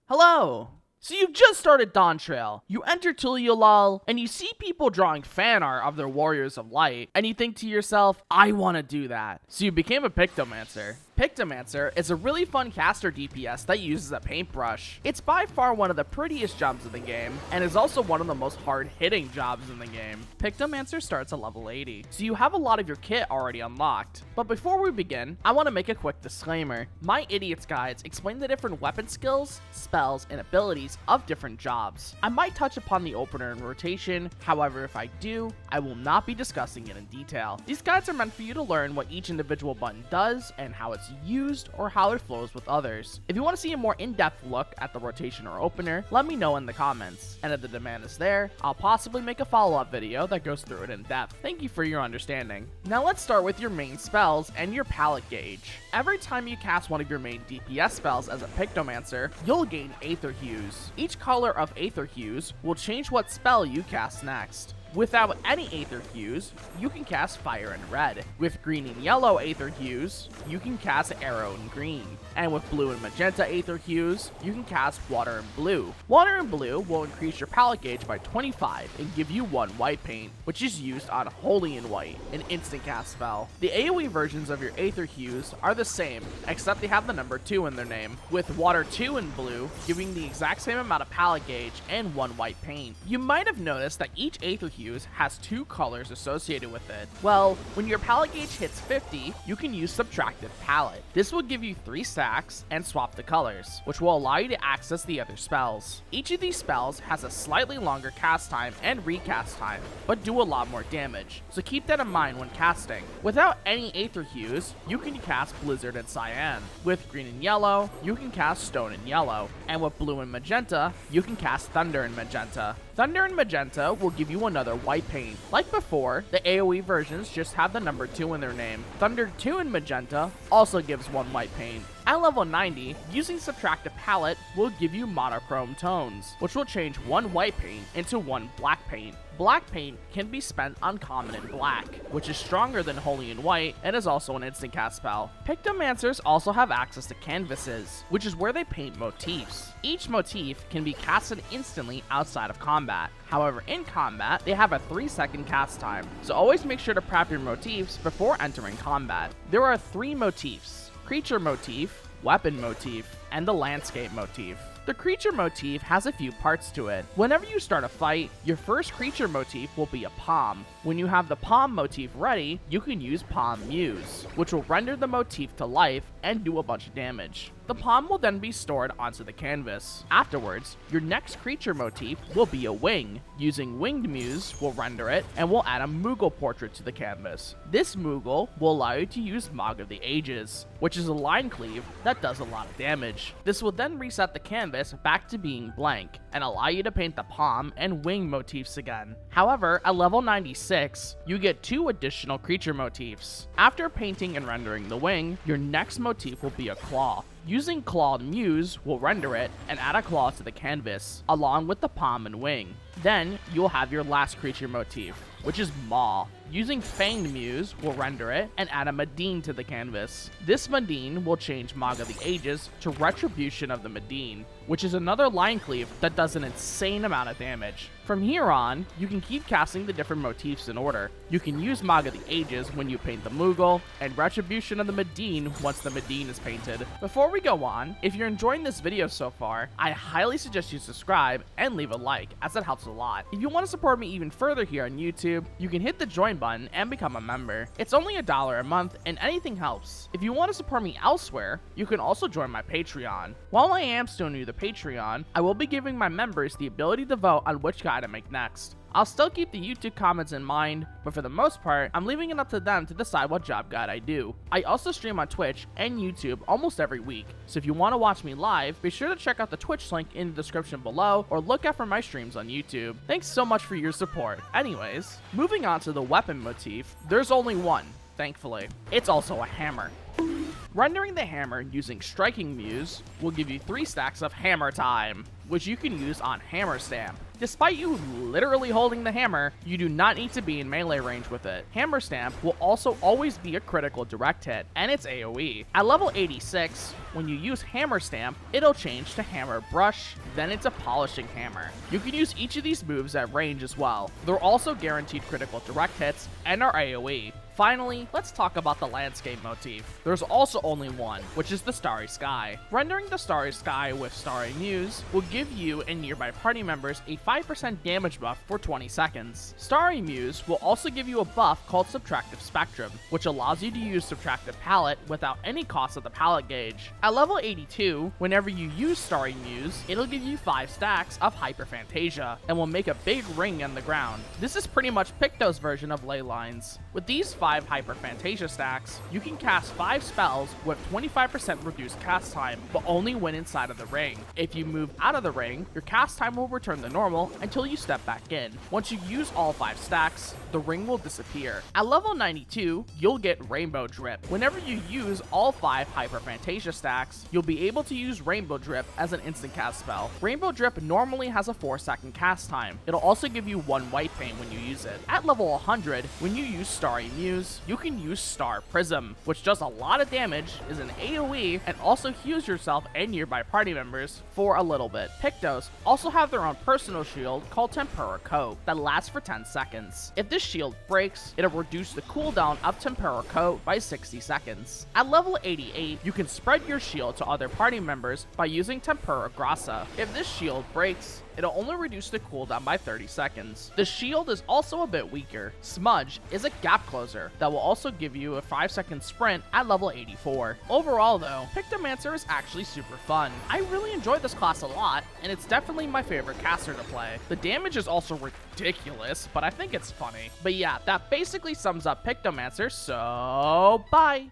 Hello! So you've just started Dawntrail, you enter Tuliolol, and you see people drawing fan art of their warriors of light, and you think to yourself, I want to do that. So you became a PICTOMANCER. PICTOMANCER is a really fun caster DPS that uses a paintbrush. It's by far one of the prettiest jobs in the game, and is also one of the most hard-hitting jobs in the game. PICTOMANCER starts at level 80, so you have a lot of your kit already unlocked. But before we begin, I want to make a quick disclaimer. My Idiot's Guides explain the different weapon skills, spells, and abilities of different jobs. I might touch upon the opener and rotation, however if I do, I will not be discussing it in detail. These guides are meant for you to learn what each individual button does and how it's used or how it flows with others. If you want to see a more in-depth look at the rotation or opener, let me know in the comments, and if the demand is there, I'll possibly make a follow-up video that goes through it in depth. Thank you for your understanding. Now let's start with your main spells and your palette gauge. Every time you cast one of your main DPS spells as a PICTOMANCER, you'll gain Aetherhues. Each color of Aetherhues will change what spell you cast next. Without any Aetherhues, you can cast Fire in red. With green and yellow Aetherhues, you can cast Arrow in green. And with blue and magenta Aetherhues, you can cast Water and blue. Water and blue will increase your palette gauge by 25 and give you 1 white paint, which is used on Holy in White, an instant cast spell. The AoE versions of your Aetherhues are the same, except they have the number 2 in their name, with Water 2 and blue giving the exact same amount of palette gauge and 1 white paint. You might have noticed that each Aetherhue has 2 colors associated with it. Well, when your palette gauge hits 50, you can use Subtractive Palette. This will give you 3 stacks and swap the colors, which will allow you to access the other spells. Each of these spells has a slightly longer cast time and recast time, but do a lot more damage, so keep that in mind when casting. Without any Aetherhues, you can cast Blizzard and Cyan. With green and yellow, you can cast Stone and yellow, and with blue and magenta, you can cast Thunder and magenta. Thunder and magenta will give you another white paint. Like before, the AoE versions just have the number 2 in their name. Thunder 2 and magenta also gives 1 white paint. At level 90, using Subtractive Palette will give you monochrome tones, which will change 1 white paint into 1 black paint. Black paint can be spent on common and black, which is stronger than Holy and White and is also an instant cast spell. PICTOMANCERs also have access to canvases, which is where they paint motifs. Each motif can be casted instantly outside of combat. However, in combat, they have a 3-second cast time, so always make sure to prep your motifs before entering combat. There are 3 motifs: Creature Motif, Weapon Motif, and the Landscape Motif. The creature motif has a few parts to it. Whenever you start a fight, your first creature motif will be a palm. When you have the palm motif ready, you can use Palm Muse, which will render the motif to life and do a bunch of damage. The palm will then be stored onto the canvas. Afterwards, your next creature motif will be a wing. Using Winged Muse will render it and will add a Moogle portrait to the canvas. This Moogle will allow you to use Mog of the Ages, which is a line cleave that does a lot of damage. This will then reset the canvas back to being blank and allow you to paint the palm and wing motifs again. However, at level 96, you get 2 additional creature motifs. After painting and rendering the wing, your next motif will be a claw. Using Clawed Muse will render it and add a claw to the canvas, along with the palm and wing. Then, you'll have your last creature motif, which is Maw. Using Fanged Muse will render it and add a Medine to the canvas. This Medine will change Mog of the Ages to Retribution of the Medine, which is another line cleave that does an insane amount of damage. From here on, you can keep casting the different motifs in order. You can use Mog of the Ages when you paint the Moogle, and Retribution of the Medine once the Medine is painted. Before we go on, if you're enjoying this video so far, I highly suggest you subscribe and leave a like, as it helps a lot. If you want to support me even further here on YouTube, you can hit the join button and become a member. It's only $1 a month and anything helps. If you want to support me elsewhere, you can also join my Patreon. While I am still new to Patreon, I will be giving my members the ability to vote on which guy to make next. I'll still keep the YouTube comments in mind, but for the most part, I'm leaving it up to them to decide what job guide I do. I also stream on Twitch and YouTube almost every week, so if you want to watch me live, be sure to check out the Twitch link in the description below or look out for my streams on YouTube. Thanks so much for your support. Anyways, moving on to the weapon motif, there's only one, thankfully. It's also a hammer. Rendering the hammer using Striking Muse will give you 3 stacks of hammer time, which you can use on Hammer Stamp. Despite you literally holding the hammer, you do not need to be in melee range with it. Hammer Stamp will also always be a critical direct hit, and it's AoE. At level 86, when you use Hammer Stamp, it'll change to Hammer Brush, then it's a Polishing Hammer. You can use each of these moves at range as well. They're also guaranteed critical direct hits and are AoE. Finally, let's talk about the landscape motif. There's also only one, which is the Starry Sky. Rendering the Starry Sky with Starry Muse will give you and nearby party members a 5% damage buff for 20 seconds. Starry Muse will also give you a buff called Subtractive Spectrum, which allows you to use Subtractive Palette without any cost of the palette gauge. At level 82, whenever you use Starry Muse, it'll give you 5 stacks of Hyperphantasia and will make a big ring on the ground. This is pretty much Picto's version of Ley Lines. With these 5 Hyperphantasia stacks, you can cast 5 spells with 25% reduced cast time, but only when inside of the ring. If you move out of the ring, your cast time will return to normal until you step back in. Once you use all 5 stacks, the ring will disappear. At level 92, you'll get Rainbow Drip. Whenever you use all 5 Hyperphantasia stacks, you'll be able to use Rainbow Drip as an instant cast spell. Rainbow Drip normally has a 4-second cast time. It'll also give you 1 white paint when you use it. At level 100, when you use Starry Muse, you can use Star Prism, which does a lot of damage, is an AoE, and also heals yourself and nearby party members for a little bit. Pictos also have their own personal shield called Tempera Coat that lasts for 10 seconds. If this shield breaks, it'll reduce the cooldown of Tempera Coat by 60 seconds. At level 88, you can spread your shield to other party members by using Tempera Grassa. If this shield breaks, it'll only reduce the cooldown by 30 seconds. The shield is also a bit weaker. Smudge is a gap closer that will also give you a 5-second sprint at level 84. Overall though, PICTOMANCER is actually super fun. I really enjoy this class a lot, and it's definitely my favorite caster to play. The damage is also ridiculous, but I think it's funny. But yeah, that basically sums up PICTOMANCER, so bye!